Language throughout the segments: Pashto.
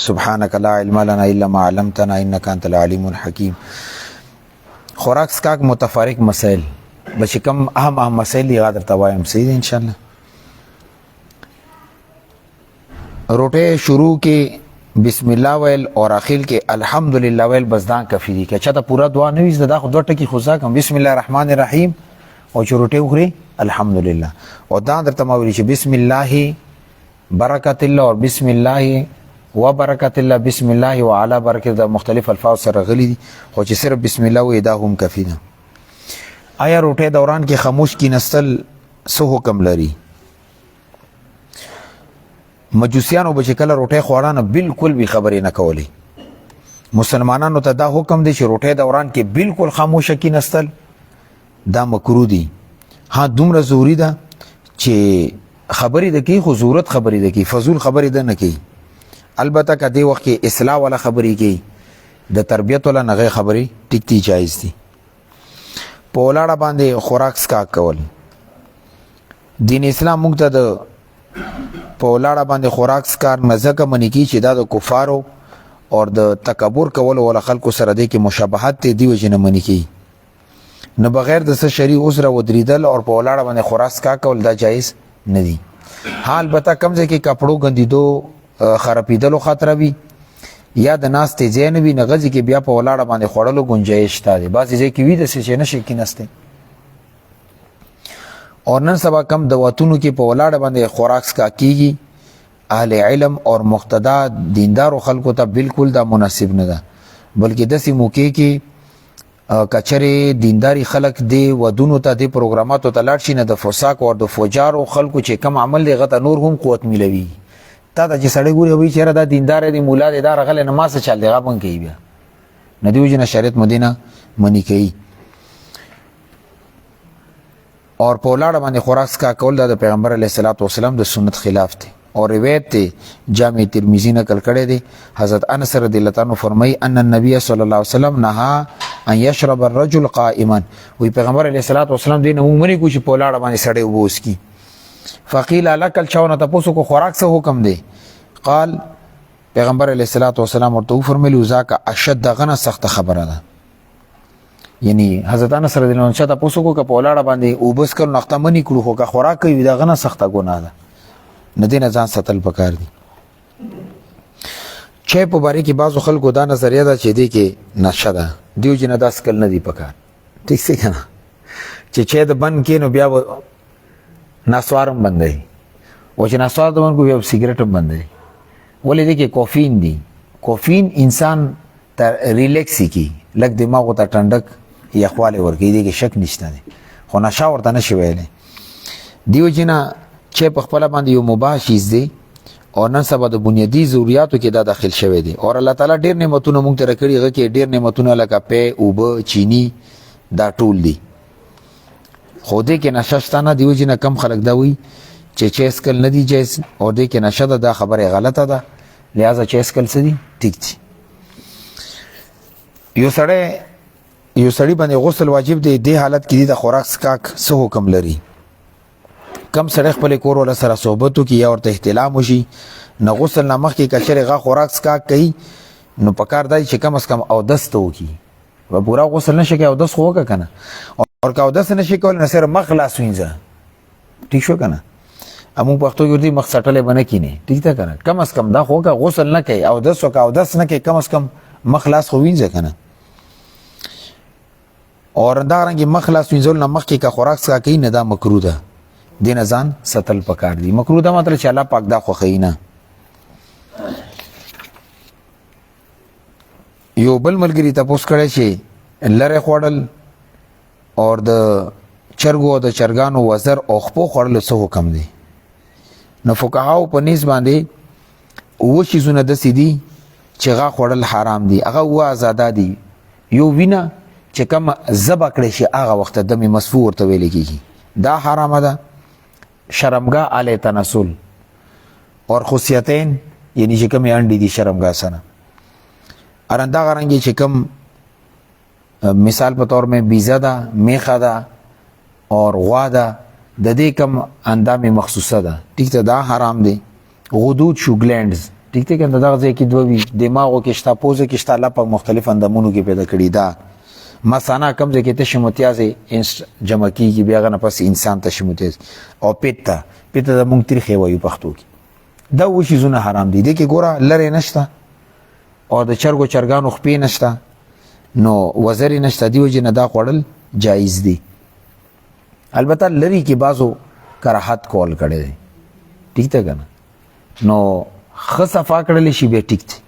سبحانك لا علم لنا الا ما علمتنا انك انت العليم الحكيم. خوراک سکاک متفارق مسائل بچ کم اهم مسائل یاد درته وایم صحیح ان شاء الله. روټه شروع کې بسم الله ویل اور اخر کې الحمدلله ویل بس دا کافی دي. که چاته پورا دعا نه وي دا خو دوه ټکی خو ځکه بسم الله الرحمن الرحیم او چې روټه وخوري الحمدلله او دا درته ما ویل چې بسم الله برکت الله اور بسم الله و برکت الله بسم الله وعلى برکت د مختلف الفاظ سره غلي دي خو چې صرف بسم الله وې دا هم کافی ده. آیا روټه دوران کې خاموش کی نستل سو حکم لري؟ مجوسیانو به چې کله روټه خوړانه بالکل به خبرې نه کولې. مسلمانانو ته دا حکم دی چې روټه دوران کې بالکل خاموش کی نستل دا مکروه دي. ها دومره ضروری ده چې خبرې د کی خو ضرورت خبرې د کی فضول خبرې ده نه کی. البته که دی وخت کې اصلاح ولا خبرې کی د تربیت ولا نغې خبرې ټیکتی جایز دي. په ولاړه باندې خوراک سکا کول دین اسلام موږ ته د په ولاړه باندې خوراک سکار مزکه منی کی چې دا د کفارو او د تکبر کول ول خلکو سره د کې مشابهت دی وجنه منی کی نه بغیر د شرعي عذر و دریدل او په ولاړه باندې خوراک سکا کول دا جایز نه دي. حال بتا کم ځکه کپړو غندیدو خرابیدلو خطر وي یا د ناس ته ځین وي نغزي کې بیا په ولاړه باندې خوړلو گنجائش شته دي. بعضی ځکه وی د څه نه شي کینسته اور نن سبا کم د واتونو کې په ولاړه باندې خوراک سکا کیږي. اهل علم اور مقتدا دیندار خلکو ته بالکل دا مناسب نه ده بلکې د سیمو کې کچره دینداری خلک دی ودونو ته د پروګراماتو ته لاړ شي نه د فساق او د فجار خلکو چې کم عمل دی غته نور هم قوت ملوي. تا د چې سړی ګوري وی چیرې دا دیندار دی مولا دی دا رغله نماز چل دی غبن کوي بیا ندیو جن شریعت مدینه منی کوي. اور په ولاړه باندې خوراک سکا کول د پیغمبر علیه الصلاۃ والسلام د سنت خلاف دی اور روایت ته جامع ترمذی نقل کړی دی. حضرت انس رضی الله عنه فرمایي ان النبي صلی الله علیه وسلم نهى ان يشرب الرجل قائما. وی پیغمبر علیه الصلاۃ والسلام دین عمومي کو چې په ولاړه باندې سړی وبوس کی. فقیل لك الچاونه تاسو کو خوراک څه حکم دی؟ قال پیغمبر علیه الصلاۃ والسلام ورته فرمایلی ذاک اشد غنه سخت خبره ده. یعنی حضرت انس رضی الله عنه تاسو کو په ولاړه باندې وبس کړه نقطه منی کړو خو کا خوراک کوي دا غنه سخته ګناه ده نه دین ځان ستل پکار دي. چې په باره کې بعضو خلکو دا نظریه ده چې دی کې نشه ده دیو جن داس کل نه دی پکار. ٹھیک څه کنه چې د بن کې نو بیا ناسوارم بندي او چې ناسوار د بن کو بیا سیګریټ هم بندي ولې دی کې کافین دی. کافین انسان ته ریلیکس کی لګ دماغ ته ټندک یا خواله ورګي دی کې شک نشته دی خو نشه ورته نشي ویلې. دیو جن چې په خپل باندې یو مباح شیز دی او نن سبا د بنیادی ضرورتو کې دا داخل شوی دی اور الله تعالی ډیر نعمتونه مونږ ته راکړي هغه کې ډیر نعمتونه لکه په اوبه چینی دا ټول دي خو دې کې نشهستانه دیو جن کم خلک دا وی چې چیسکل نه دی جیس او دې کې نشه دا خبره غلطه ده لہذا چیسکل څه دی ټیک دي. یو سړی باندې غسل واجب دی. دې حالت کې د خوراک سکاک څه حکم لري؟ کم سړی خپل کور ولا سره صحبتو کې یا ورته احتلام وشي نه غسل نه مخکې کچره غا خوراک سکاک کوي نو پکار دی چې کم از کم او دست وکي و پورا غسل نشي کوي او دست خو وکړه کنه اور کا او دست نشي کول نه سره مخ خلاص وینځه. ٹھیک شو کنه امو پښتو یو دی مخ سټلې بنه کینه ٹھیک ده کنه کم از کم دا خو کا غسل نه کوي او دست او دست نه کوي کم از کم مخ خلاص خو وینځه کنه اور دا رنګ مخ خلاص وینځول نه مخکې کا خوراک سکا کوي نه دا مکروه ده دین ځان ستل پکار دی. مکروه دا مطلب چې الله پاک دا خو خینا. یو بل ملګری تاسو کړه چې لره خوړل اور د چرګو د چرګانو وزر او خپو خوړل څه حکم دی؟ نو فقهاو په نس باندې او شي زونه د سیدی چې غا خوړل حرام دی. هغه وا آزاد دي. یو وینا چې کوم زبا کړی شي هغه وخت د می مسفور ته ویل کیږي دا حرام ده. شرمگاه علی تناسل اور خصیتین یعنی چې کوم انډی دي شرمگاه سره ارندا غرانګي چې کوم مثال په تور میں بیزه ده میخه ده اور غوا ده د دې کوم اندام مخصوصه ده ټیک ته دا حرام دي. غدود شو ګلندز ټیک ته کنده دغه ځای کې دوه وي دماغو کې شته پوزه کې شته الله پاک مختلف اندامونو کې پیدا کړي دا مثانه کم ځای کې تشه متیازه جمع کیږي بیا غنه پس انسان تشه متیاز او پیته د مونږ تریخي وایو پښتو کې دا و شي زونه حرام دي دغه ګوره لره نشته او د چرګانو خپې نشته نو وزري نشته دی وجه نه دا خوړل جایز دي البته لری کې بازو کراحت کول کړي دي ٹھیک ده کنه نو خصفا کړل شي به ټیک دي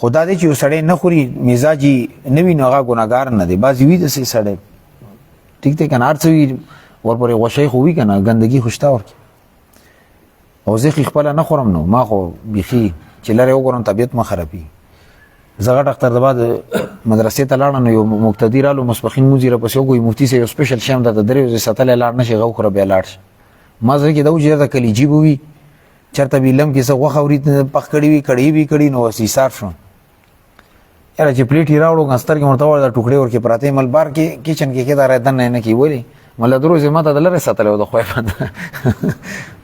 خدا دې چې سړی نه خوري مزاجي نوی نوغه ګناګار نه دی بازي وي د سي سړی ټیک ده کنه ارڅوي ورپورې غوښي خو وی کنه ګندګي خوشتا ور او زه خپل نه خورم نو ما خو بيخي چې لره وګورم طبيعت ما خرابي زغه ډاکټر د بعد مدرسې ته لاړ نو یو مقتدی رالو مسبخین مزیره پس یو کوئی مفتی سه یو سپیشل شام د درې ساتل لاړ نشي غو خره بیا لاړ ما زه کې دا وجه د کلیجی بوي چرته ویلم کې څه غوخه وري پخ کړي وی نو وسی صار شو یاره چې پلیټ راوړو غستر کې مرته ور د ټوکړې ورکې پراته ملبار کې کچن کې دا راځن نه کی ولی مله دروځه ماته د لره ساتل د خو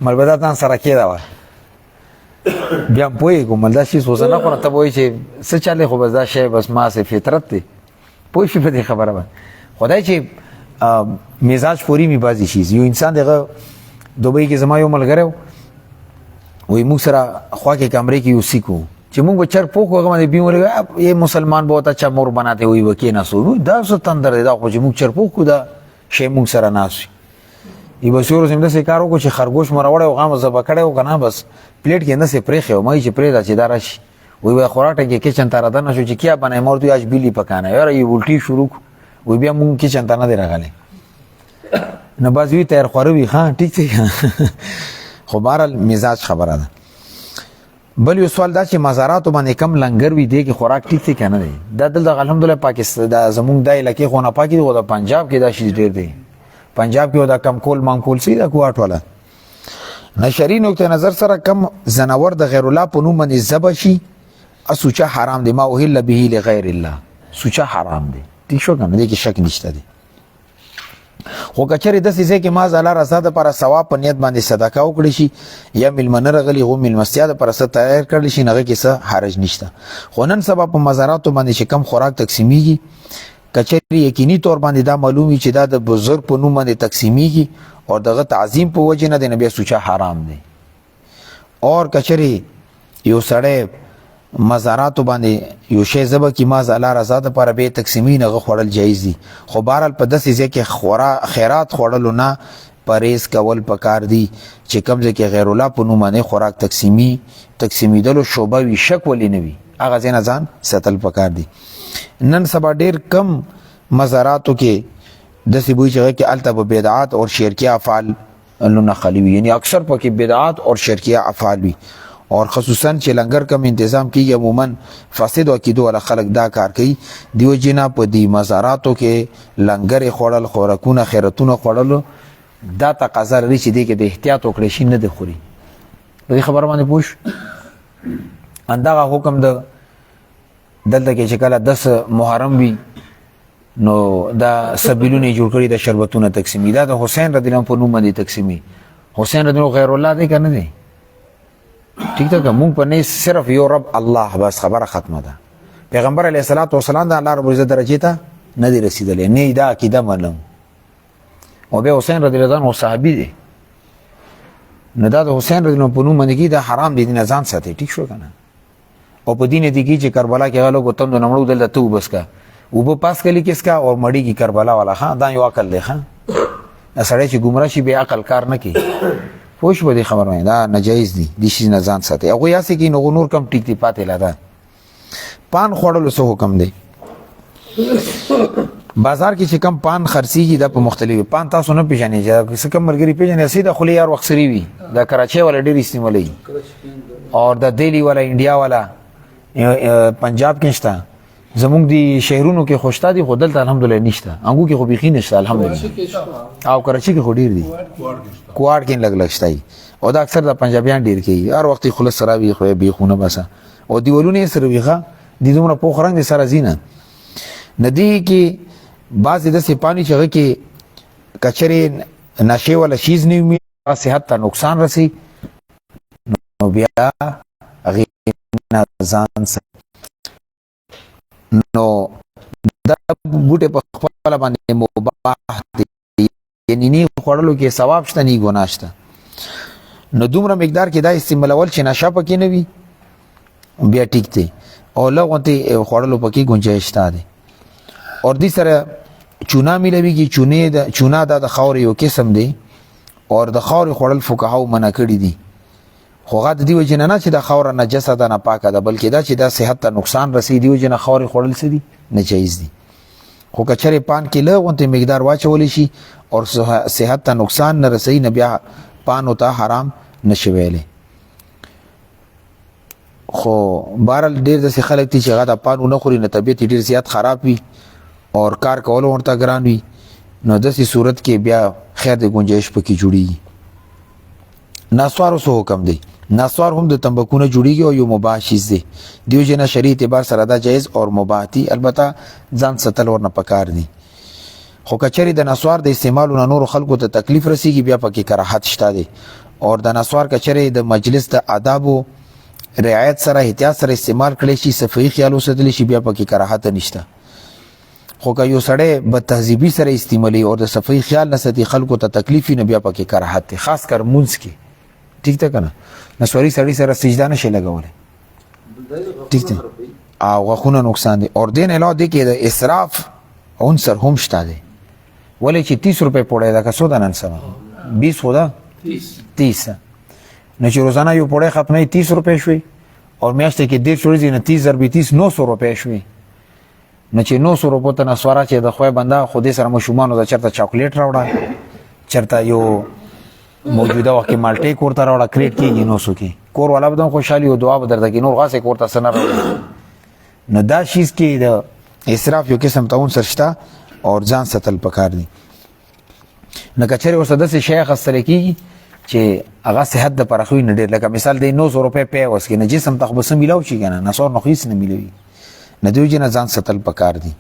ملبدا تان سره کې دا بیا پوي کوم دا شي سوزه نه کوم ته وای چې څه چاله خو بس دا شی بس ما سه فطرت دی پوي شي په دې خبره باندې خدای چې مزاج پوری می بازي شي یو انسان دغه دوبۍ کې زما یو ملګری وای موږ سره خوا کې کمرې کې یو سیکو چې موږ بچر پوکو هغه باندې بیمور یې مسلمان بہت اچھا مور بناتے ہوئی وکی نہ سو دا سو تندر دا خو چې موږ چر پوکو دا شی موږ سره ناس ای بسورو سم د سکارو کو چې خرګوش مروړې او غام زبا کړو کنه بس پلیټ کې نه سي پرېخه مې چې پرې دا چې دارش وای خوراټه کې کچن تر دنه شو چې کیا بنای مور تو اج بیلی پکانه یاره یو الټي شروع وای بیا مونږ کچن ته نه دی راغلی نه بازوی تیر خوروي ها ټیک دی خو بهرال مزاج خبره ده بل یو سوال دا چې مزارات باندې کم لنګر وی دی کې خوراک ټیک دی کنه دی دا دلته الحمدلله پاکستان دا زمونږ دای لکه خو نه پاکي دی او د پنجاب کې دا شي ډیر دی پنجاب کې دا کم کول مانکول سي دا کوټ والا نشری نقطه نظر سره کم زناور د غیر الله په نوم باندې ذبح شي اسوچا حرام دی ما اوهل به لغیر الله سوچا حرام دی ٹھیک شو کنه دې کې شک نشته دی خو کچره د سې کې ما زاله رساده پر ثواب په نیت باندې صدقه وکړي شي یا ملمنه رغلی غو ملمستیا د پر ست تیار کړل شي نه کې څه حرج نشته خو نن سبب په مزارات باندې کم خوراک تقسیمیږي کچری یقیني تور باندې دا معلومي چې دا د بزرگ په نوم باندې تقسیمیږي او دغه تعظیم په وجه نه د نبی سوچا حرام دی اور کچری یو سړی مزارات باندې یو شی زبا کی ماز الله رضا ته پر به تقسیمی نه خوړل جایز دي خو بهرال په داسې ځکه خیرات خوړل نه پرهیز کول پکار دي چې کم ځکه غیر الله په نوم باندې خوراک تقسیمیدلو شوبه وی شک ولې نه وي هغه ځان ستل پکار دي نن سبا ډیر کم مزاراتو کې د سی بوئی چې کې الته بدعات او شرکیه افعال لونه خلیوی یعنی اکثر پکې بدعات او شرکیه افعال وي اور خصوصا چې لنګر کم تنظیم کیږي عموما فاسد عقیدو ول خلق دا کار کوي دیو جنا په دی مزاراتو کې لنګر خوړل خوراکونه خیرتونه خوړل دا تقاضا لري چې دې کې د احتیاط وکړي شي نه د خوري په خبره باندې پوښ اندغه حکم د دلته کې چې کله 10 محرم وي نو دا سبیلونه جوړ کړي د شربتونه تقسیمی دا د حسین رضی الله عنه په نوم باندې تقسیمی حسین رضی الله غیر الله دی کنه دی ٹھیک ده مونږ په نه صرف یو رب الله بس خبره ختمه ده پیغمبر علیه الصلاۃ والسلام د الله رب عزت درجه ته نه دی رسیدلې نه دا عقیده معلوم او به حسین رضی الله عنه صحابي دی نه دا د حسین رضی الله عنه په نوم باندې دا حرام دي نه ځان ساتي ٹھیک شو کنه او په دین دی چې کربلا کې غلو کوتم د نمړو دلته تو بس کا وبو پاس کلی کس کا اور مړی کی کربلا والا خان دا یو عقل دی خان سړی چې گمراه شي به عقل کار نه کوي پوښ به خبر نه دا ناجایز دي د شي نه ځان ساتي هغه یاسي کې نو نور کم ټیک دی پاتې لاده پان خوړل سو حکم دی بازار کې چې کم پان خرڅيږي د په مختلفو پان تاسو نه پیژنې چې څه کم مرګري پیژنې سیده خلی یار وخسري وي د کراچي ولا ډیر استعمالي اور د دلی ولا انډیا ولا پنجاب کې شته زموږ دی شهرونو کې خوشتا دي خو دلته الحمدلله نشته انګو کې خو بيخي نشته الحمدلله او کراچي کې خو ډیر دي کوار کې لګ لګشتای او دا اکثر د پنجابیان ډیر کوي هر وخت خلص سره وي خو به خونه بسه او دیولونه سره ویغه دي دومره پوخ رنگ سره زینه ندی کې بعض د سپانی چغه کې کچره نشه ولا شیز نیو می صحت ته نقصان رسی نو بیا نه ځان نو دا بوټه په خپل باندې مباح دي یعنی نه خوړلو کې ثواب شته نه ګناه شته نو دومره مقدار کې دا استعمالول چې نشه پکې نه وي بیا ټیک دی او لغونته خوړلو پکې گنجائش شته دی اور دې سره چونه ملويږي چونه د خاور یو قسم دی اور د خاور خوړل فقهاو منع کړی دي خو غا د دې وجه نه چې د خاور نجسه ده نه پاکه ده بلکې دا چې د صحت ته نقصان رسیدي وجه نه خاور خوړل سدي ناجایز دي خو کچره پان کې لغونته مقدار واچول شي اور صحت ته نقصان نه رسي نه بیا پان او ته حرام نشویلې خو بهرل ډیر د خلک چې هغه د پان نه خوري نه طبيعت ډیر زیات خراب وي اور کار کول ورته ګران وي نو داسې صورت کې بیا خیر د گنجائش پکې جوړیږي ناسوار سو حکم دی ناسوار هم د تمباکو نه جوړیږي او یو مباح شیز دی دیو جنا شریع اعتبار سره دا جایز اور مباح دي البته ځان ستل ورنه پکار دي خو کچری د ناسوار د استعمالونو نور خلکو ته تکلیف رسیږي بیا پکې کراهت شته دی اور د ناسوار کچری د مجلس د آداب او رعایت سره احتیاط سره استعمال کړي شي صفائی خیال وساتل شي بیا پکې کراهت نشته خو که یو سړی بد تهذیبي سره استعمالي او د صفائی خیال نه ساتي خلکو ته تکلیف نه بیا پکې کراهت دی خاص کر مونږ کې ٹھیک ده کنه نسواري سړی سره سجده نشي لګولې ٹھیک ده او غوښونه نقصان دي اور دین علاوه دي کې د اسراف عنصر هم شته دي ولې چې 30 روپے پوره دا کسو د نن سبا 20 خدا 30 نه چې روزانه یو پوره خپنه 30 روپے شوي اور میاشتې کې 1.5 ورځې نه 30 ضرب 30 900 روپے شوي نه چې 900 روپو ته نسواره چې د خوې بنده خو دې سره مشومانو د چرته چاکلیټ راوړه چرته یو موجوده وخت کې مالټې کورته راوړه کریټ کېږي 900 کې کور والا به خوشحالي او دعا به درته کې نور غاسه کورته سره راوړي نو دا شیز کې د اسراف یو قسم ته عنصر شته اور ځان ستل پکار دي نه کچره ورسره د شیخ استل کېږي چې هغه صحت د پرخوي نه ډېر لکه مثال د 900 روپے په وس کې نه جسم ته بس ملاو شي کنه نسور نه خیس نه ملوي نه دوی جن ځان ستل پکار دي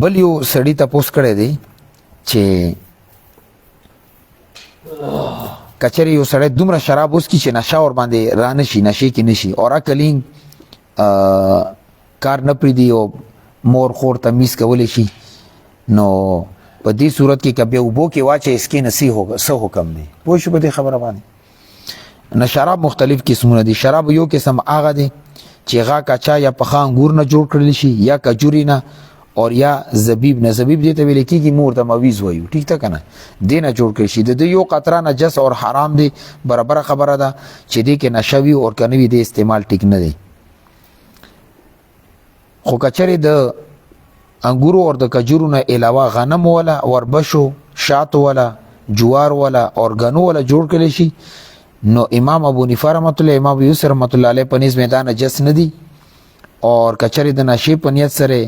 بل یو سړی ته پوس کړی دی چې کچری یو سړی دومره شراب اوس کی چې نشه ور باندې را نشي نشي کې نشي اور اکلین کار نه پری دی او مور خور تمیز کولی شي نو په دې صورت کې کبه وبو کې واچې اسکې نسی هو سو حکم دی پوه شو په دې خبره باندې نه شراب مختلف قسمونه دي شراب یو قسم هغه دی چې هغه کچا یا په انګور نه جوړ کړل شي یا کجوري نه اور یا زبیب نه زبیب دې ته ویل کېږي مور د مویز وایو ټیک تا کنه دینه جوړ کړی شي د یو قطره نجس اور حرام دی برابر خبره ده چې دې کې نشوي اور کنوي د استعمال ټیک نه دی خو کچره د انګورو اور د کجورو نه علاوه غنم ولا وربشو شات ولا جوار ولا اورګانو ولا جوړ کړي شي نو امام ابو حنیفه رحمۃ اللہ امام یوسف رحمۃ اللہ علیہ پنځ میدان نجس نه دي اور کچره د نشي پنیت سره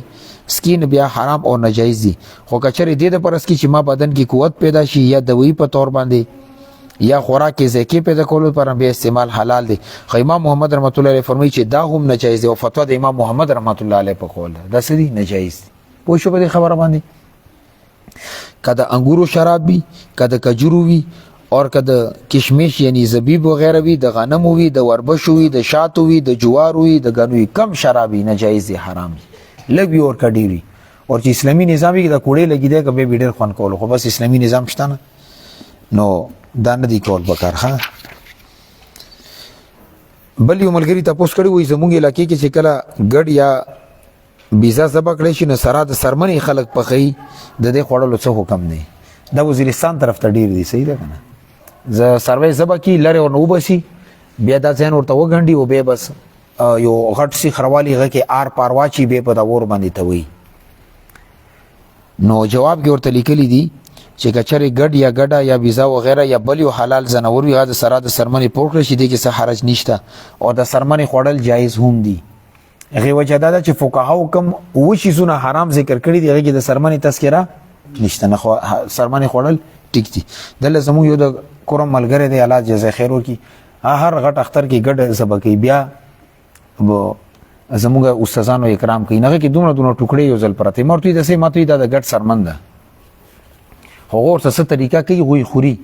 سکین بیا حرام او ناجایز دي خو کچره دې د پرس کی چې ما بدن کی قوت پیدا شي یا دوی په تور باندې یا خوراک کې زکی پیدا کولو پر به استعمال حلال دي خو امام محمد رحمۃ اللہ علیہ فرمایي چې دا هم ناجایز دي او فتوا د امام محمد رحمۃ اللہ علیہ په قول ده سدي ناجایز پوه شو په خبره باندې کده انګورو شراب وي کده کجورو وي اور کده کشمش یعنی زبیب وغیرہ وي د غنم وي د وربشو وي د شاتو وي د جوار وي د غنوي کم شرابي ناجایز دي حرام دي لګي اور کډيري اور چې اسلامي نظام کې د کوړې لګي دی کبه بیډر خون کول خو بس اسلامي نظام شته نه نو دا نه دی کول بکار ها بل یو ملګری تاسو کړی وي زموږ علاقې کې چې کله ګډ یا بیزا زبا کړی شي نو سره د سرمنی خلک پخې د دې خوړلو څه حکم دی دا وزیرستان طرف ته ډیر دی صحیح ده کنه ز سروي زبا کی لره او نو بسی بیا دا ځین ورته وګنډي او به بس یو غټ سي خروالي غ کې آر پارواچی به په دا ور باندې ته وي نو جواب کې ورته لیکلي دي چې کچره ګډ یا ګډا یا بیزا وغیرہ یا بل یو حلال زناور وي غاده سره د سرمنی پورکړي شي دي کې څه حرج نشته او د سرمنی خوړل جایز هم دي هغه وجه دا چې فقها حکم او شي زونه حرام ذکر کړی دی هغه د سرمنی تذکرہ نشته نه سرمنی خوړل ټیک دي دله زمو یو د کورم ملګری دی الله جزای خیر ورکی هر غټ اختر کې ګډ سبقې بیا زموږ استادانو اکرام کوي نه کې دوه ټوکړي یو ځل پرته مرتي د سه ماتوي دا د ګډ سرمنده هغه څه طریقہ کوي غوي خوري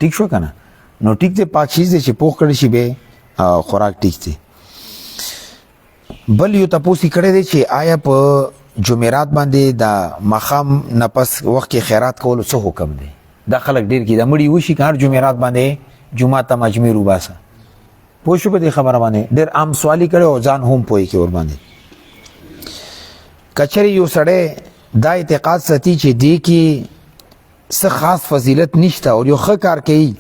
ټیک شو کنه نو ټیک دی پاک چیز دی چې پوخ کړی شي به خوراک ټیک دی. بل یو تاسو کړی دی چې آیا په جمعرات باندې د مخام نفس وخت کې خیرات کول څه حکم دی؟ دا خلک ډیر کې د مړی وشي کار جمعرات باندې جمعه ته مجمع روباسه. پوه شو په دې خبره باندې ډیر عام سوالی کړي او ځان هم پوي کې ور باندې. کچری یو سړی دا اعتقاد ساتي چې دی کې څه خاص فضیلت نشته او یو ښه کار کوي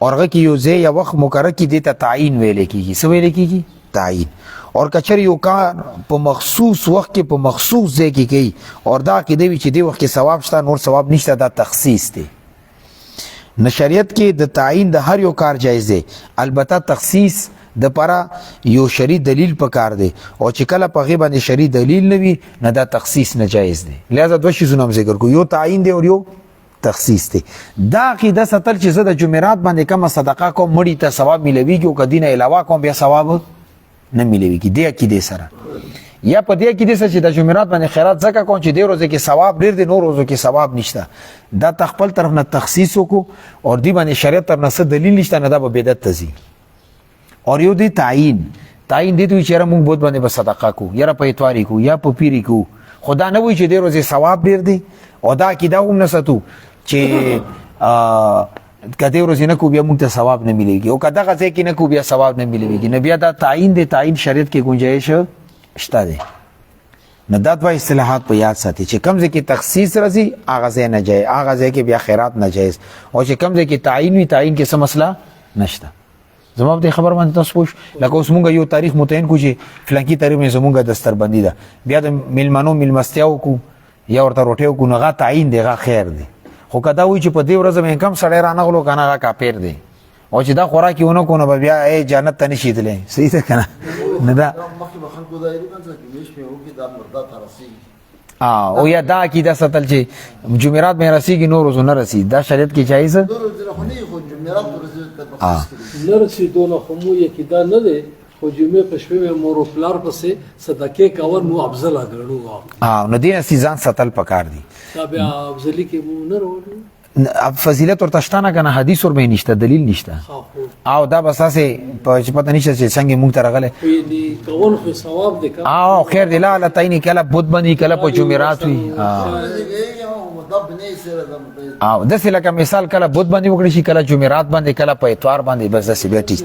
اورغه کې یو ځای یا وخت مقرر کې دی ته تعیین ویل کېږي. څه ویل کېږي؟ تعیین. اور کچری یو کار په مخصوص وخت کې په مخصوص ځای کې کوي اور دا کې دی چې دی وخت کې ثواب شته نور ثواب نشته، دا تخصیص دی. نه شریعت کې د تعیین د هر یو کار جایز دی، البته تخصیص د پاره یو شرعي دلیل پکار دی او چې کله په غیبه باندې شرعي دلیل نه وي نه دا تخصیص ناجایز دی. لہذا دوه شیزونه هم ذکر کو، یو تعیین دی او یو تخصیص دی. دا عقیده ستل چې زه د جمعرات باندې کوم صدقه کوم مړی ته ثواب ملويږي او کدی نه علاوه کوم بیا ثواب نه ملويږي. دی عقیده سره یا په دې عقیده سره چې د جمعرات باندې خیرات زکه کوم چې د ورځې کې ثواب ډیر دی نور ورځو کې ثواب نشته، دا تخپل طرف نه تخصیص وکړو او دی باندې شریعت طرف نه څه دلیل نشته، نه دا به بدعت تزي. اور یو دی تعیین دی دوی چیرې موږ بود باندې به صدقه کو یا په اتواري کو یا په پیری کو، خدا نه وی چې د ورځې ثواب ډیر دی او دا عقیده هم نه ستو چې کده ورځې نه کو بیا موږ ته ثواب نه مليږي او کدا غځه کې نه کو بیا ثواب نه مليږي. نه بیا دا تعیین دی، تعیین شریعت کې گنجائش شته دی. نه دا دوه اصطلاحات په یاد ساتي چې کمزې کې تخصیص راځي اغه ځای نه جای، اغه ځای کې بیا خیرات ناجایز، او چې کمزې کې تعیین وي تعیین کې څه مسله نشته. زموږ د خبر باندې تاسو پوښ لکه اوس مونږ یو تاریخ متعین کو چې فلانکی تاریخ مې زمونږ دستربندي ده، بیا د میلمنو میلمستیاو کو یا ورته روټیو کو، نه تعیین دی غا خیر دی. خو کدا وی چې په دې ورځ مې کم سړی رانغلو کنه غا کافر دی او چې دا خوراکیونه کو نه بیا ای جنت ته نشیدلې. صحیح ده کنه؟ نه دا او یا دا عقیده ستل چې جمعرات مې رسیږي نور روز نه رسي، دا شریعت کې جایز نه رسي دونه خو مو عقیده نه ده. خو جمعه په شپه مور او پلار پسې صدقه کول نو افضل غړو. نو دین سیزان ستل پکار دي. دا بیا افضلی کې مو نه وروړو فضیلت ورته شته نه کنه، حدیث ور به نشته، دلیل نشته او دا بس اسه په پته نشته چې څنګه مونږ ته راغله دي کول خو ثواب دي او خیر دی. لا تعین کله بود بنی کله په جمعرات وي او د څه لکه مثال کله بود باندې وکړي شي کله جمعرات باندې کله په اتوار باندې بس د سی بیٹی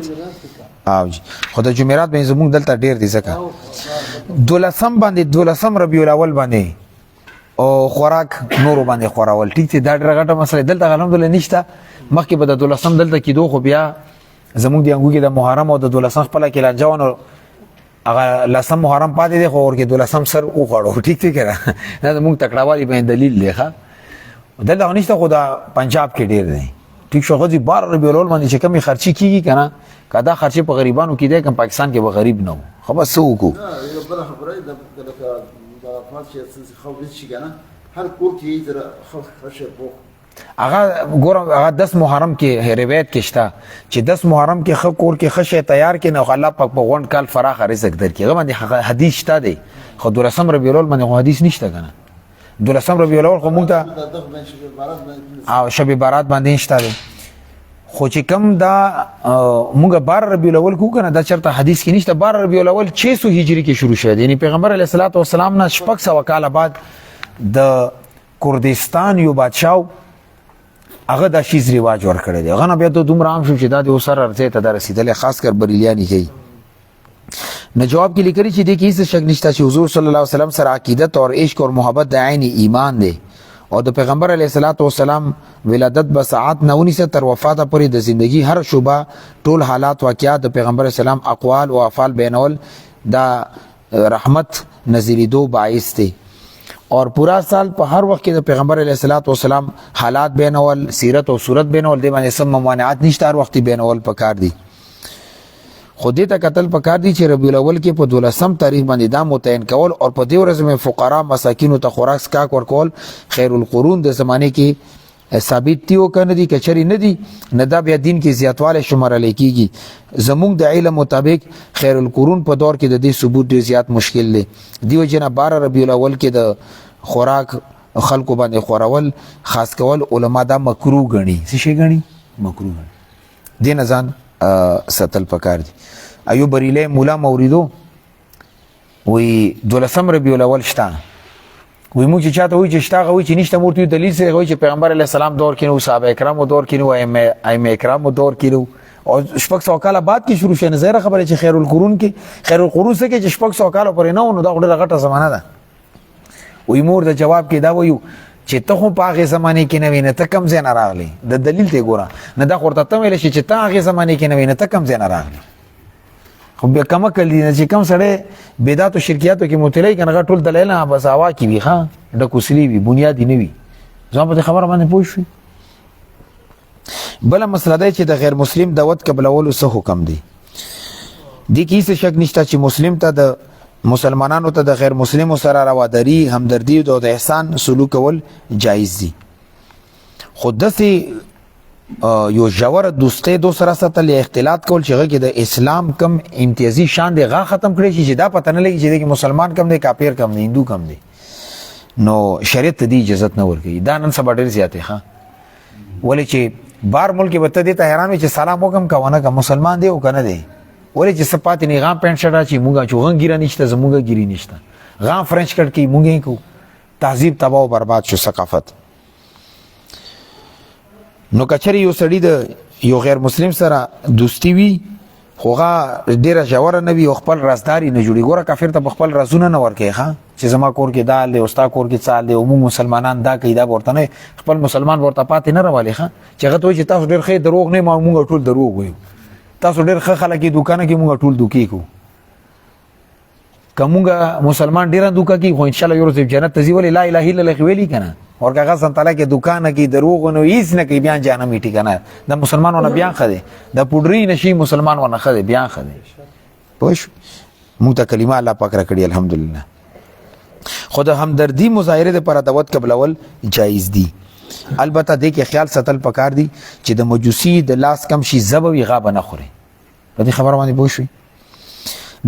او خدای جمعرات باندې زموږ دلته ډیر دي ځکه دولسم باندې دولسم ربیع الاول باندې او خوراک نورو باندې خوراول ټیک دي. دا ډېر غټه مسله دلته الحمدلله نشته. مخکې به د دولسم دلته کېدو خو بیا زموږ د انګو کې د محرم او د دولسم خپل کې لانجاون هغه لسم محرم پاتې دی خو ورکې دولسم سر وخوړو. ټیک دی کنه؟ دا موږ تکړهوالي باندې دلیل دی ښه دلته نشته. خو دا پنجاب کې ډیر دی. ټیک شو خو دې 12 ربیع الاول باندې چې کمی خرچي کیږي کنه کدا خرچه په غریبانو کې دی کوم پاکستان کې به غریب نه و. خو بس وکړو هر کور کې در خرچه بو هغه ګورم هغه 10 محرم کې روایت کې شته چې 10 محرم کې خو کور کې خشه تیار کې نه الله پاک په غونډ کال فراخ رزق درکې. هغه باندې حدیث شته دی خو دولسم ربیع الاول باندې حدیث نشته کنه. دولسم ربیع الاول خو مونږ ته او شب بارات باندې شته دی خو چې کم دا مونږ 12 ربیع الاول کو کنه دا چرته حدیث کې نشته. 12 ربیع الاول 600 هجری کې شروع شوه. یعنی پیغمبر علیه الصلاۃ والسلام نه شپږ سوه کال بعد د کردستان یو بادشاہ هغه د شیز ریواج ور کړی دی. هغه نه بیا ته دومره عام شو چې دا د اوسر ارزه ته رسیدل خاص کر بریلیانی کوي. نه جواب کې لیکري چې د کیسه شک نشته چې حضور صلی الله علیه وسلم سره عقیدت او عشق او محبت د عین ایمان دی او د پیغمبر علیه الصلاۃ والسلام ولادت به ساعت 19 تر وفات پورې د زندگی هر شوبه ټول حالات واقعات د پیغمبر اسلام اقوال او افعال بینول دا رحمت نزیلیدو باعث دی اور پورا سال په هر وخت کې د پیغمبر علیه الصلاۃ والسلام حالات بینول سیرت او صورت بینول دی باندې سم ممانعات نشته. هر وخت بینول پکار دی. خودی ته قتل پکار دی چې ربیع الاول کې په 12 تاریخ باندې دا متعین کول او په دې ورځ مې فقرا مساکین ته خوراک سکاک ورکول خیر القرون د زمانه کې ثابت دیو کنه دي کچری نه دي نه دا بیا دین کې زیاتواله شمارل کیږي. زموږ د علم مطابق خیر القرون په دور کې د دې ثبوت ډیر زیات مشکل دی. دیو جنا 12 ربیع الاول کې د خوراک خلکو باندې خورول خاص کول علما دا مکروه غني. څه شي غني؟ مکروه غني. دې نه ځان ساتل پکار دي. ایوب بریلی مولا موریدو وی 12 ربیع الاول شته، وی موږ چې چاته وی چې شته هغه وی چې نشته مورته دلیل سره وی چې پیغمبر علیه السلام دور کې نو، صحابه کرامو دور کې نو، ائمه کرامو دور کې نو، او شپږ سوه کاله بعد کې شروع شوه. نظر خبره چې خیر القرون څه کې چې شپږ سوه کاله پورې نه و، نو دا ډېره غټه زمانه ده. وی مور د جواب کې دا ویو چې ته خو په هغې زمانې کې نه وې، نه ته کوم ځای نه راغلی، د دلیل ته ګوره، نه دا خو ورته ته ویلی شي چې ته هغې زمانې کې نه وې، نه ته کوم ځای نه راغلی. خو بیا کمکل دي چې کوم سړی بدعت او شرکیاتو کې مبتلی که نه هغه ټول دلایل نه بس هوا کې وي، ښه ډکوسلي وي، بنیادي نه وي. زما په دې خبره باندې پوه شوي. بله مسله دی چې د غیر مسلم دعوت قبلولو څه حکم دی. دې کې هېڅ شک نشته چې مسلم ته د مسلمانانو ته د غیر مسلمو سره رواداري، همدردي او د احسان سلوک کول جایز دي، خو داسې یو ژوره دوستۍ دو سره ساتل یا اختلاط کول چې هغه کې د اسلام کم امتیازي شان دی هغه ختم کړی شي چې دا پته نه لګي چې دې کې مسلمان کم دی، کافر کم دی، هندو کم دی، نو شریعت ته دې اجازت نه ورکوي. دا نن سبا ډېر زیات دی، ښه ولې چې بار ملک کې به ته دې ته حیران وي چې سلام وکړم که ونه کړم، مسلمان دی او که نه دی. ولې چې څه پاتې نه غام پینټ شرټ اچوي، مونږ اچو، غم ګیره نشته، زمونږ ګیرې نشته، غام فرنچ کټ کوي، مونږ یې کوو. تهذیب تباه او برباد شو، ثقافت. نو که چېرې یو سړي د یو غیر مسلم سره دوستي وي خو هغه ډېره ژوره نه وي او خپل رازداري نه جوړي. ګوره کافر ته په خپل رازونه نه ورکوي، ښه چې زما کور کې دا دی او ستا کور کې څه حال دی او موږ مسلمانان دا کوي، دا به ورته نه، خپل مسلمان به ورته پاتې نه راولي، ښه چې هغه ته وایي چې تاسو ډېر ښه دروغ نه یې، موږ ټول دروغ وایو، تاسو ډېر ښه خلک یې دوکانه کې، موږ ټول دوکې کوو. که موږ مسلمان ډېره دوکه کوي خو انشاءالله یو ورځ جنت ته ځي. ولې لا اله الا الله ویلي که نه، اور که هغه سنتاله کې دوکانه کې دروغ نو هېڅ نه کوي، بیا جهنم میټي که نه. د مسلمان ونه بیا ښه دی، د پوډري نشي مسلمان ونه ښه دی، بیا ښه دی. پوه شو؟ موږ ته کلمه الله پاک راکړي الحمدلله. خو د همدردي مظاهرې دپاره دعوت قبلول جایز دي. البته دې کې خیال ساتل پکار دي چې د مجوسي د لاس کم شي زبه وي غابه نه خوري. په دې خبره باندې پوه شوي؟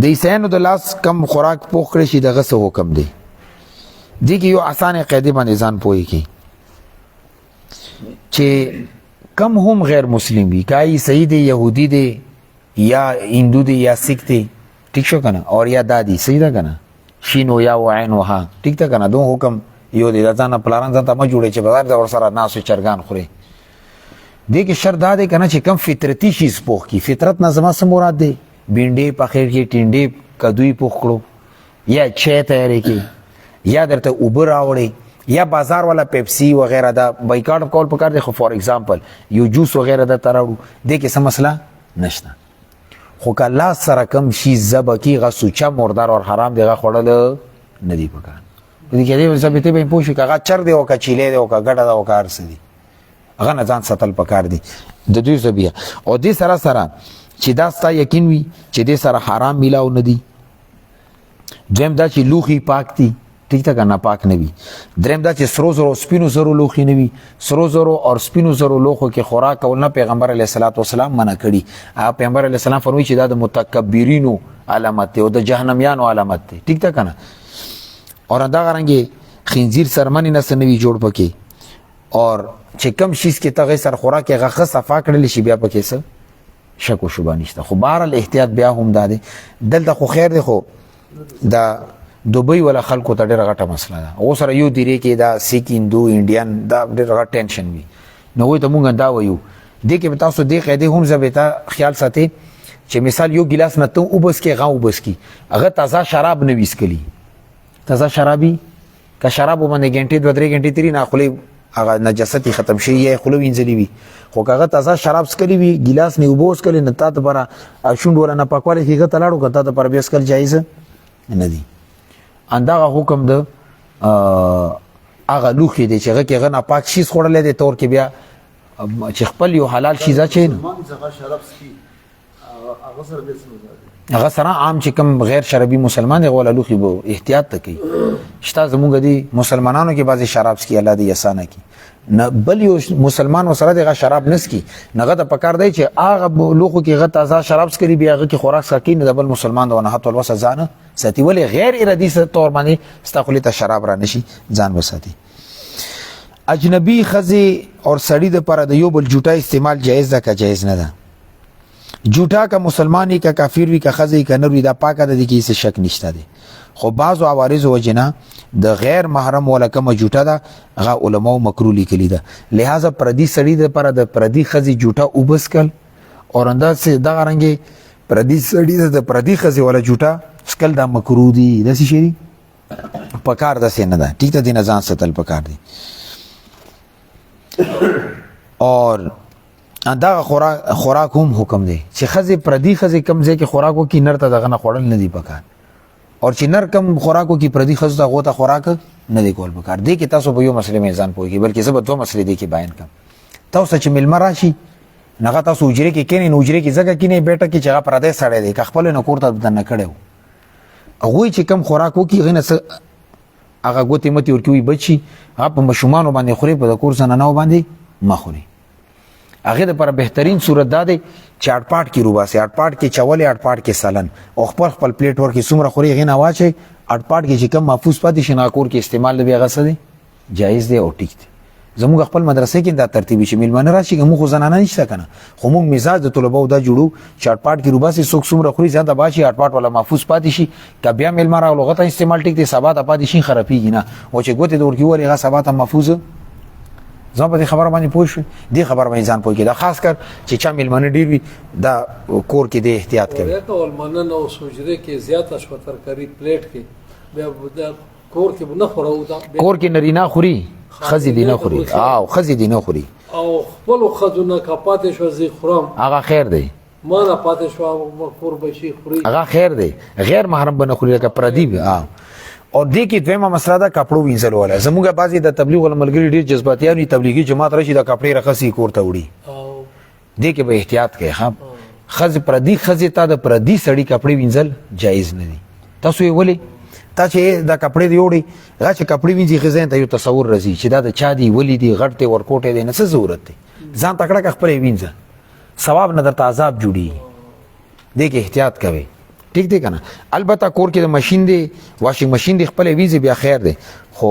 د عیسیانو د لاس کم خوراک پوخ کړی شي دغه څه حکم دی. دې کې یو اسانه قاعده باندې ځان پوهیږي چې کم هم غیر مسلم وي، که عیسائی دی، یهودي دی، یا هندو دی، یا سکھ دی، ٹھیک شو کنه، اور یا دادی، صحیح ده کنه، شین و یا و عین و ها، ٹھیک ده کنه، دو حکم یو دی. دا ځان پلاران ځان ته مه جوړئ چې بازار د ورسره ناس چرګان خوري. دې کې شرط دا دی کنه چې کم فطرتي شیز پوخ کی. فطرت نه زما څه مراد دی؟ بینډې پخې کې، ټینډې کدوی پوخ کړو، یا چای تیارې کې، یا درته اوبه راوړئ، یا بازار والا پیپسی وغیرہ دا بایکاټ کول پکار دی. خو فار ایگزامپل یو جوس وغیرہ دا تراړو، دې کې څه مسله نشته. خو که الله سره کم شي ذبح کی، هغه سوچه مردار او حرام دی، هغه خوړل نه دی پکار. دې کې دې ثابتې به پوه شي که هغه چر دی او که چیلې دی او که ګډه ده او که هر څه دي، هغه نه ځان ساتل پکار دي د دوی ذبیحه. او دې سره سره چې دا ستا یقین وي چې دې سره حرام میلاو نه دي. دویم دا چې لوښي پاک دي، ٹھیک ده که نه پاک نه وي. دریم دا چې سرو زرو سپینو زرو لوښي نه وي. سرو زرو او سپینو زرو لوښو کې خوراک کول نه پیغمبر علیه السلام منع کړي. پیغمبر علیه السلام فرمایي چې دا د متکبرینو علامت دی او د جهنميانو علامت دی، ٹھیک ده که نه. اور دا غرنګې خنزیر سرمنې نه څه نه وي جوړ پکې، اور چې کم شیز کې ته سر خوراک هغه ښه صفا کړلی شي، بیا پکې څه شک و شبه نشته. خو بهرحال احتیاط بیا هم دا دی. دلته خو خیر دی، خو دا دوبۍ والا خلکو ته ډېره غټه مسله ده. هغو سره یو دیرې کې دا سیک، هندو، انډین، دا ډېر غټ ټینشن وي. نو هغوی ته مونږ دا وایو. دې کې به تاسو دې قاعدې هم ضبطه خیال ساتئ چې مثال یو ګیلاس نه ته اوبس کې، هغه اوبس کې، هغه تازه شراب نه وي څکلي. تازه شرابي که شراب باندې ګنټې 2-3 ګنټې تېري نه خولې هغه نجاست ختم شي یا خوله وینځلې وي. خو که هغه تازه شراب څکلي وي، ګیلاس نه اوبه وڅکلې، نه تا دپاره شونډ وله ناپاکوالی کې هغه ته لاړو، که تا دپاره بیا څکل جایز نه دي. اندغه حکم د هغه لوښي دی چې هغه کې هغه ناپاک شیز خوړلی دی، طور کې بیا چې خپل یو حلال شیز اچوي نو هغه سره عام چې کوم غیر شرابي مسلمان دی غوله لوښي به احتیاط ته کوي. شته زمونږ دي مسلمانانو کې بعضې شراب څکي، الله دې اسانه کړي. نه بل یو مسلمان ورسره دغه شراب نه څکي، نه هغه ته پکار دی چې هغه لوښو کې هغه تازه شراب څکلي، بیا هغه کې خوراک څکي، نه د بل مسلمان د ونحت والوسه ځان ساتي. ولې غیر ارادي طور باندې ستا خولې ته شراب را نشي، ځان وساتي. اجنبي ښځې او سړي دپاره د یو بل جوټه استعمال جایز ده که جایز نه ده؟ جوټا کا مسلمانی کا کافر وی کا خزی کا نور وی دا پاکه د دې کې څه شک نشته دی خو بعضو عوارض وجنا د غیر محرم ولا کوم جوټه دا غا علماء مکروه لیکلی ده لہذا پردی سړی د پر د پردی خزی جوټه وبس کل اور انداز سے دا رنګي پردی سړی د پردی خزی ولا جوټه سکل دا مکروه دی د څه شي پکار د سینه ده ټیک ته د نزان ستل پکار دی اور دا خوراک هم حکم دی چې خزی پردی خزی کم ځای کې خوراکو کې نر ته دغه نه خوړل نه دی پکار اور چې نر کم خوراکو کې پردی خزو ته غوته خوراک نه دی کول پکار دی کې تاسو به یو مسله میزان پوي بلکې زه به دوه مسلې دی کې بیان کوم تاسو چې ملمر راشي نغه تاسو اجره کې کینې نو اجره کې ځکه کینې بیٹه کې چې هغه پردی سړی دی خپل نه کور ته دنه کړو هغه چې کم خوراکو کې غنه هغه ګوتې متي ورکوي بچي هغه په مشومان باندې خوري په کور زنانو باندې مخوري هغه د پر بهترین صورت دا دی چې اټپاټ کې روباسي اټپاټ کې چولې اټپاټ کې سالن او خپل پلیټ ورکې څومره خوري غنه واچي اټپاټ کې چې کم محفوظ پاتې شي ناکور کې استعمال دی هغه څه دی جایز دی او ټیک دی زموږ خپل مدرسې کې دا ترتیبي شامل مانه راشي موږ زنانه نشته کنه خو موږ مزاج د طلباو دا جوړو چې اټپاټ کې روباسي څوک څومره خوري زیاده باشي اټپاټ ولا محفوظ پاتې شي کبیا مل مارا لغت استعمال ټیک دی ثبات پاتې شي خرابېږي نه او چې ګوتې د ورکی ورې هغه ثبات محفوظ زما په خبره باندې پوه شو دي خبر باندې ځان پوه کې دا خاص کر چې چا ملمنه ډیر وي دا کور کې د احتیاط کوي یا ټول مننه او سوجره کې زیاته شو ترکاری پلیټ کې بیا د کور کې نه خورو دا کور کې نرینا خوري خزي دي نه خوري او خزي دي نه خوري او خپل خزونه کپاتې شو زی خورم هغه خیر دی ما نه پاتې شو کور بشي خوري هغه خیر دی غیر محرم بنه خوري لکه پردی او دې کې دویمه مسله ده کپړو وینځل ولا زموږه بعضی د تبلیغ ول ملګری ډیر جذباتيان تبلیغي جماعت راشي د کپړې رخصي کور ته وړي دې کې به احتیاط کوي ها خز پردی خزي ته د پردی سړی کپړې وینځل جایز نه دي تاسو یې ولې تا چې د کپړې دی وړي هغه چې کپړې وینځي خزین ته یو تصور رځي چې دا د چا دی ولې دی غټه ورکوټه دی نه څه ضرورت دی ځان تکړه خپلې وینځه ثواب نه درته عذاب جوړي دې کې احتیاط کوي ٹھیک دی کنه البته کور کې د ماشين دی واشینګ ماشين دی خپل ویزه بیا خیر دی خو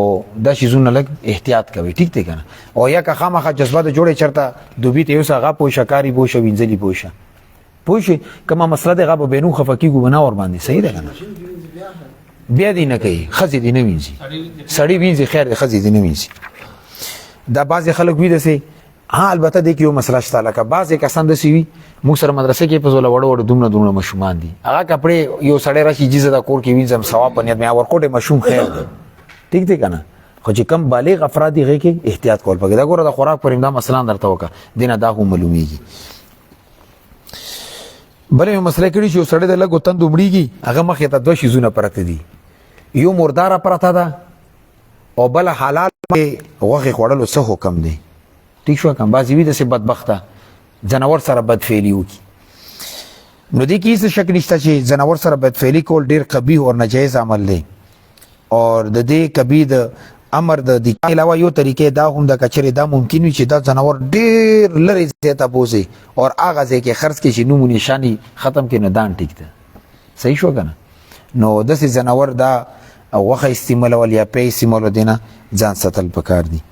دا شیزونه لګ احتیاط کوي ٹھیک دی کنه او یا که خامخا جذبه د جوړه چرته دوبی ته یوسه غا پوه شکاری بو شو وینځلی پوشه پوشه کما مسله دی غا به بینو خفقیګو بنا ور باندې صحیح ده کنه بیا دی نه کوي خزي دی نه وینځي سړی وینځي خیر دی خزي دی نه وینځي دا بعض خلک وی دسي ها البته د یو مسله شته لکه بعضې کسان داسې وي موږ سره مدرسه کې په زوله وړو دومره ماشومان دي هغه کپړې یو سړی راشي جیزه د کور کې وینځم ثواب په نیت مې ورکوټې ماشوم خیر دی ټیک دی که نه خو چې کم بالغ افراد دي هغې کې احتیاط کول پکې دا ګوره د خوراک پر امدا مثلا درته وکړه دې نه دا هم معلومیږي بله یو مسله کړي چې یو سړی د لږ تند ومړېږي هغه مخې ته دوه شیزونه پرته دي یو مرداره پرته ده او بله حلال غوښې خوړلو څه حکم دی ٹھیک شو کم بازی وی د سه بدبخته جناور سره بدفعلی وکي نو دې کې څه شک نشته چې جناور سره بدفعلی کول ډیر قبیح او ناجایز عمل دی اور د دې کبیح د امر د دې علاوه یو طریقې دا هم د کچره دا ممکن وي چې دا جناور ډیر لري زیاته بوزي اور اغه ځکه خرڅ کې چې نوم نشانی ختم کې نه دان ټیک ده صحیح شو کنه نو د سه جناور دا وخه استعمال ول یا په استعمال دینه ځان ستل پکار دي